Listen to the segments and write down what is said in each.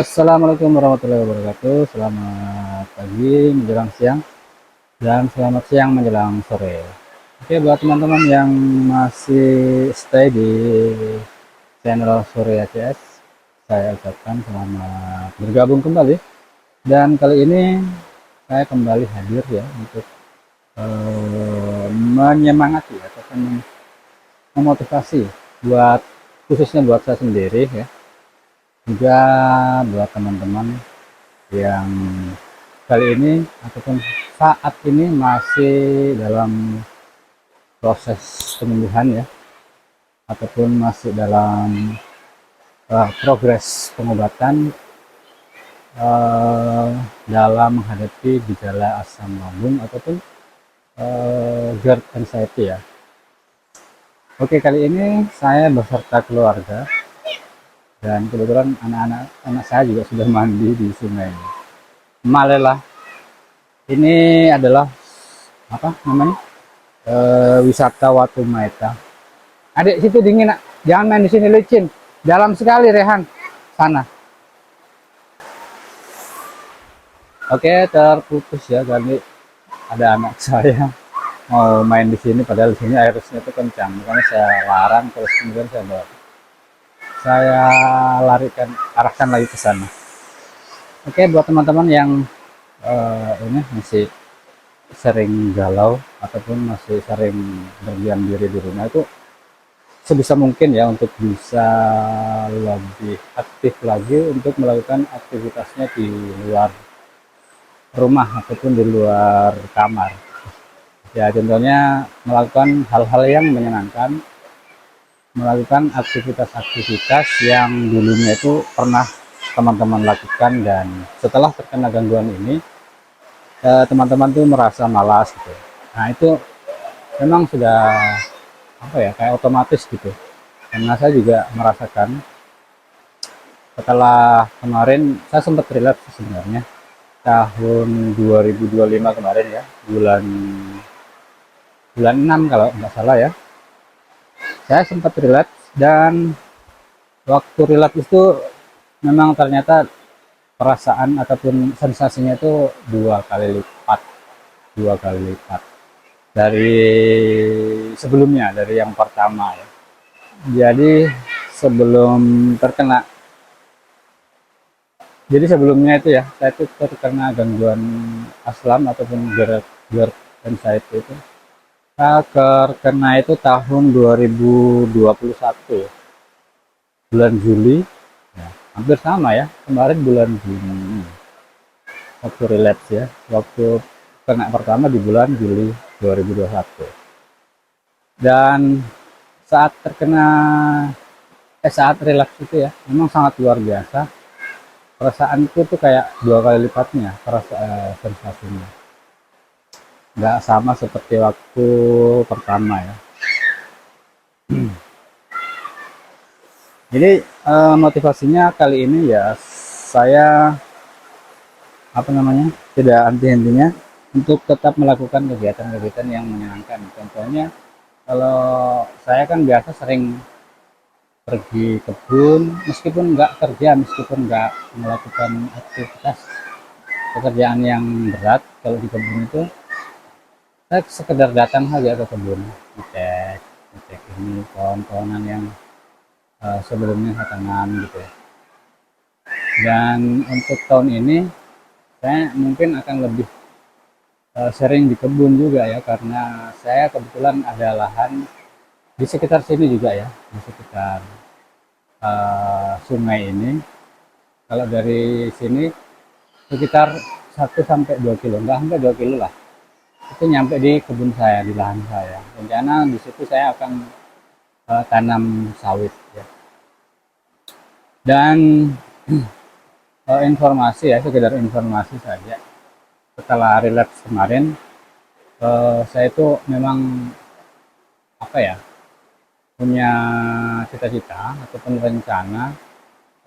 Assalamualaikum warahmatullahi wabarakatuh. Selamat pagi menjelang siang dan selamat siang menjelang sore. Oke, buat teman-teman yang masih stay di channel Sore ACS, saya ucapkan selamat bergabung kembali. Dan kali ini saya kembali hadir ya untuk menyemangati ataupun memotivasi buat khususnya buat saya sendiri ya, juga buat teman-teman yang kali ini ataupun saat ini masih dalam proses penyembuhan ya, ataupun masih dalam progres pengobatan dalam menghadapi gejala asam lambung ataupun GERD anxiety ya. Oke, kali ini saya beserta keluarga dan kebetulan anak saya juga sudah mandi di sungai Malela. Ini adalah apa namanya, wisata Watu Maeta. Adik, situ dingin nak, jangan main di sini, licin, dalam sekali Rehan sana. Oke, terputus ya, kali ada anak saya mau main di sini, padahal di sini airnya itu kencang, makanya saya larang, terus kemudian saya larikan, arahkan lagi ke sana. Oke, buat teman-teman yang ini masih sering galau ataupun masih sering berdiam diri di rumah, itu sebisa mungkin ya untuk bisa lebih aktif lagi untuk melakukan aktivitasnya di luar rumah ataupun di luar kamar ya. Contohnya melakukan hal-hal yang menyenangkan, melakukan aktivitas-aktivitas yang dulunya itu pernah teman-teman lakukan dan setelah terkena gangguan ini teman-teman tuh merasa malas gitu. Nah, itu memang sudah apa ya, kayak otomatis gitu, karena saya juga merasakan setelah kemarin saya sempat relapse sebenarnya tahun 2025 kemarin ya, bulan bulan 6 kalau nggak salah ya, saya sempat relapse. Dan waktu relapse itu memang ternyata perasaan ataupun sensasinya itu dua kali lipat dari sebelumnya, dari yang pertama ya. Jadi sebelum terkena, jadi sebelumnya itu ya, saya itu terkena gangguan aslam ataupun GERD anxiety itu. Saya terkena itu tahun 2021 bulan Juli ya, hampir sama ya, kemarin bulan Juni waktu relapse ya, waktu kena pertama di bulan Juli 2021. Dan saat terkena saat relapse itu ya, memang sangat luar biasa. Perasaanku tuh kayak dua kali lipatnya sensasinya, nggak sama seperti waktu pertama ya. Jadi motivasinya kali ini ya, saya apa namanya, tidak henti-hentinya untuk tetap melakukan kegiatan-kegiatan yang menyenangkan. Contohnya kalau saya kan biasa sering pergi kebun, meskipun nggak kerja, meskipun nggak melakukan aktivitas pekerjaan yang berat. Kalau di kebun itu saya sekedar datang saja ke kebun, ngecek ngecek ini pohon-pohonan yang sebelumnya saya tanam gitu ya. Dan untuk tahun ini saya mungkin akan lebih sering di kebun juga ya, karena saya kebetulan ada lahan di sekitar sini juga ya, di sekitar sungai ini. Kalau dari sini sekitar 1 sampai 2 kilo, enggak sampai 2 kilo lah, itu nyampe di kebun saya, di lahan saya. Rencana di situ saya akan tanam sawit ya. Dan informasi ya, sekedar informasi saja, setelah relapse kemarin saya itu memang apa ya, punya cita-cita ataupun rencana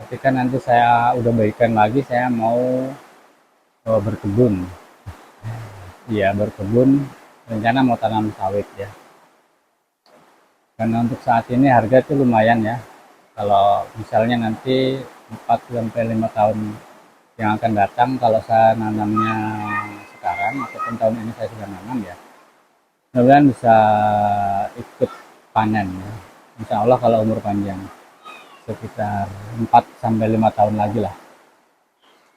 ketika nanti saya udah baikan lagi, saya mau berkebun. Iya, berkebun, rencana mau tanam sawit ya. Karena untuk saat ini harga itu lumayan ya. Kalau misalnya nanti 4 sampai 5 tahun yang akan datang kalau saya nanamnya sekarang ataupun tahun ini saya sudah nanam ya, mudah-mudahan bisa ikut panen ya. Insya Allah kalau umur panjang sekitar 4 sampai 5 tahun lagi lah.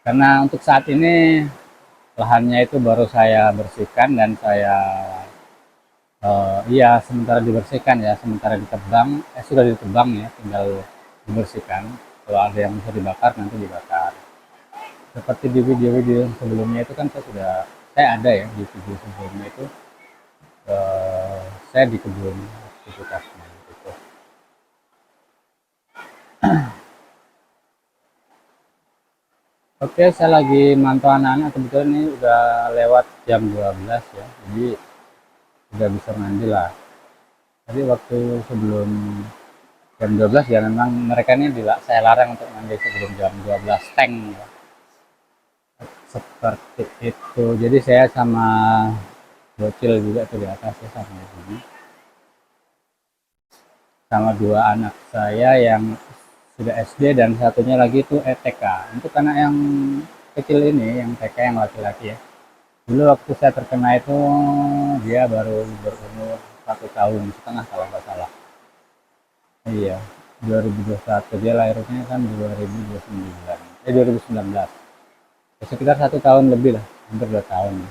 Karena untuk saat ini lahannya itu baru saya bersihkan dan saya iya sementara dibersihkan ya, sementara ditebang, sudah ditebang ya, tinggal dibersihkan. Kalau ada yang bisa dibakar nanti dibakar. Seperti di video-video sebelumnya itu kan saya ada ya di video sebelumnya itu eh, saya di kebun aktivitasnya gitu. Oke, saya lagi mantau anak-anak, kebetulan ini udah lewat jam 12 ya, jadi udah bisa mandi lah. Tadi waktu sebelum jam 12 ya memang mereka ini saya larang untuk mandi sebelum jam 12 tank ya. Seperti itu. Jadi saya sama bocil juga tuh di atas ya sama ini. Sama dua anak saya yang sudah SD dan satunya lagi itu TK. Untuk anak yang kecil ini, yang TK yang laki-laki ya. Dulu waktu saya terkena itu dia baru berumur 1 tahun setengah kalau nggak salah. Iya, 2021 dia lahirnya kan 2029. 2019. Ya, sekitar 1 tahun lebih lah, hampir 2 tahun.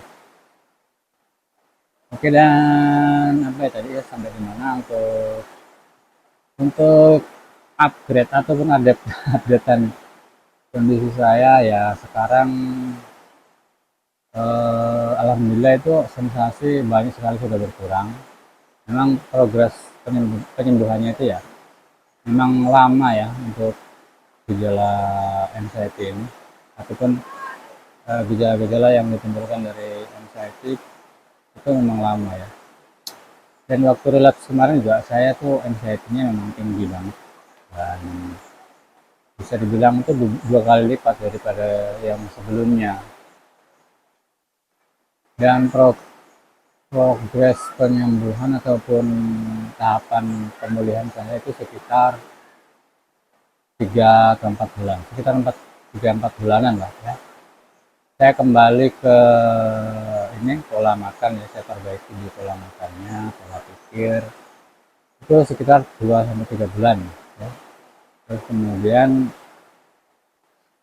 Oke dan apa ya tadi ya sampai di mana untuk upgrade ataupun updatean kondisi saya ya sekarang alhamdulillah itu sensasi banyak sekali sudah berkurang. Memang progres penyembuhannya itu ya memang lama ya untuk gejala anxiety ini ataupun gejala-gejala yang ditimbulkan dari anxiety itu memang lama ya. Dan waktu relapse kemarin juga saya tuh anxiety-nya memang tinggi banget dan bisa dibilang itu 2 kali lipat daripada yang sebelumnya. Dan progres penyembuhan ataupun tahapan pemulihan saya itu sekitar 3 ke 4 bulan, sekitar 3-4 bulanan lah ya. Saya kembali ke ini pola makan ya, saya perbaiki di pola makannya, pola pikir itu sekitar 2 sampai 3 bulan ya. Terus kemudian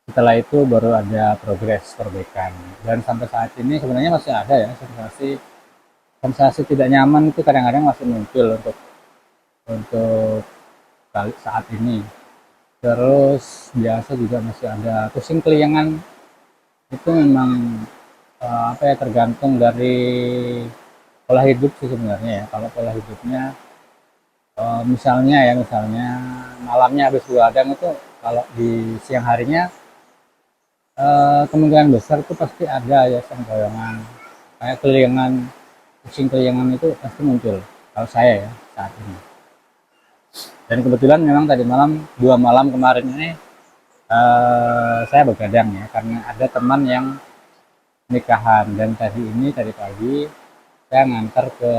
setelah itu baru ada progres perbaikan dan sampai saat ini sebenarnya masih ada ya sensasi sensasi tidak nyaman itu kadang-kadang masih muncul untuk kali saat ini. Terus biasa juga masih ada pusing keliangan, itu memang apa ya tergantung dari pola hidup sih sebenarnya ya. Kalau pola hidupnya misalnya malamnya habis begadang itu kalau di siang harinya kemungkinan besar itu pasti ada ya senggoyongan kayak keliangan, pusing keliangan itu pasti muncul kalau saya ya saat ini. Dan kebetulan memang tadi malam 2 malam kemarin ini saya begadang ya karena ada teman yang nikahan dan tadi pagi saya ngantar ke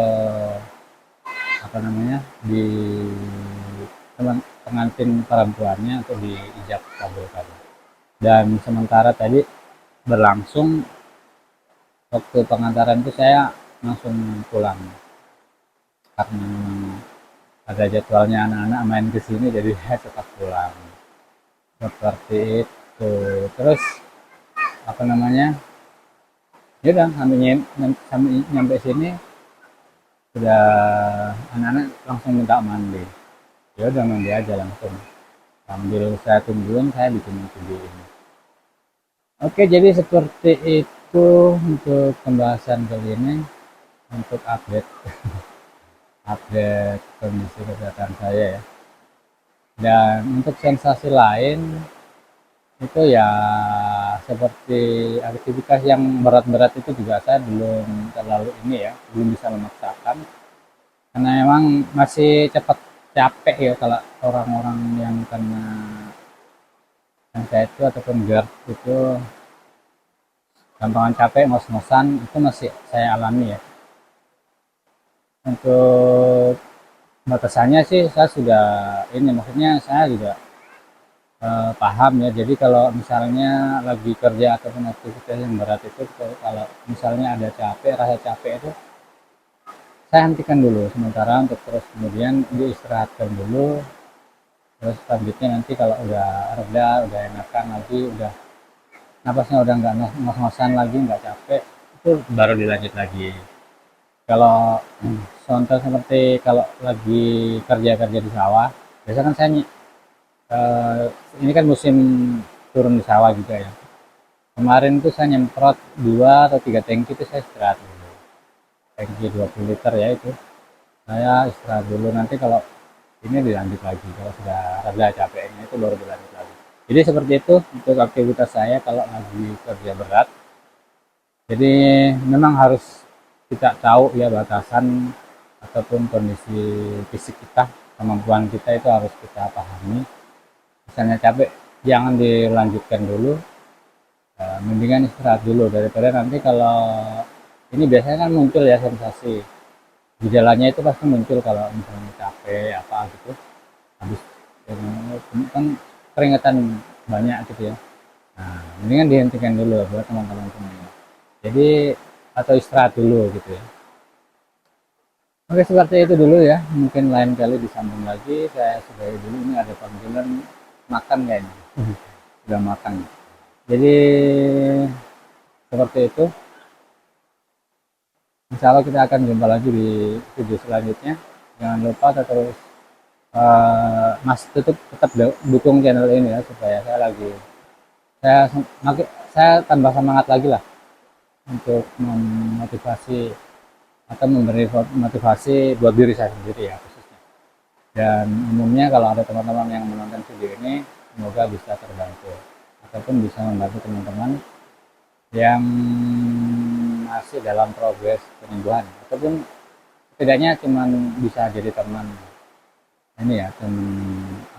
apa namanya di teman pengantin perempuannya untuk diijab kabulkan. Dan sementara tadi berlangsung waktu pengantaran itu saya langsung pulang karena memang ada jadwalnya anak-anak main ke sini jadi saya tetap pulang seperti itu. Terus apa namanya ya udah sampai nyampe sini sudah anak-anak langsung minta mandi, ya udah mandi aja langsung sambil saya tungguin saya bikin video ini. Oke jadi seperti itu untuk pembahasan kali ini untuk update update kondisi kesehatan saya ya. Dan untuk sensasi lain itu ya seperti aktivitas yang berat-berat itu juga saya belum terlalu ini ya, belum bisa memaksakan karena memang masih cepat capek ya kalau orang-orang yang kena anxiety ataupun GERD itu gampangan capek, ngos-ngosan itu masih saya alami ya. Untuk batasannya sih saya sudah ini maksudnya saya juga paham ya. Jadi kalau misalnya lagi kerja ataupun aktivitas yang berat itu, kalau misalnya ada capek, rasa capek itu saya hentikan dulu sementara, untuk terus kemudian diistirahatkan dulu. Terus selanjutnya nanti kalau udah reda, udah enakan lagi, udah napasnya udah nggak ngos-ngosan lagi, nggak capek, itu baru dilanjut lagi. Kalau contoh seperti kalau lagi kerja-kerja di sawah, biasa kan saya eh, ini kan musim turun di sawah juga ya. Kemarin tuh saya nyemprot 2 atau 3 tangki, itu saya istirahat dulu. Tangki 20 liter ya itu. Saya istirahat dulu, nanti kalau ini dilanjut lagi. Kalau sudah reda capeknya itu baru dilanjut lagi. Jadi seperti itu untuk aktivitas saya kalau lagi kerja berat. Jadi memang harus kita tahu ya batasan ataupun kondisi fisik kita, kemampuan kita itu harus kita pahami. Misalnya capek, jangan dilanjutkan dulu, mendingan istirahat dulu, daripada nanti kalau ini biasanya kan muncul ya sensasi gejalanya, itu pasti muncul kalau misalnya capek apa gitu, habis kan keringetan banyak gitu ya. Nah, mendingan dihentikan dulu buat teman-teman semuanya. Jadi atau istirahat dulu gitu ya. Oke, seperti itu dulu ya. Mungkin lain kali disambung lagi. Saya sudahi dulu, ini ada panggilan makan kayaknya. Sudah makan. Jadi seperti itu. Insya Allah kita akan jumpa lagi di video selanjutnya. Jangan lupa terus Mas tetap dukung channel ini ya, supaya saya saya tambah semangat lagi lah untuk memotivasi atau memberi motivasi buat diri saya sendiri ya khususnya. Dan umumnya kalau ada teman-teman yang menonton video ini, semoga bisa terbantu ataupun bisa membantu teman-teman yang masih dalam progres penyembuhan, ataupun setidaknya cuman bisa jadi teman ini ya, teman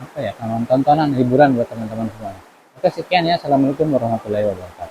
apa ya, teman tontonan hiburan buat teman-teman semua. Oke, sekian ya. Assalamualaikum warahmatullahi wabarakatuh.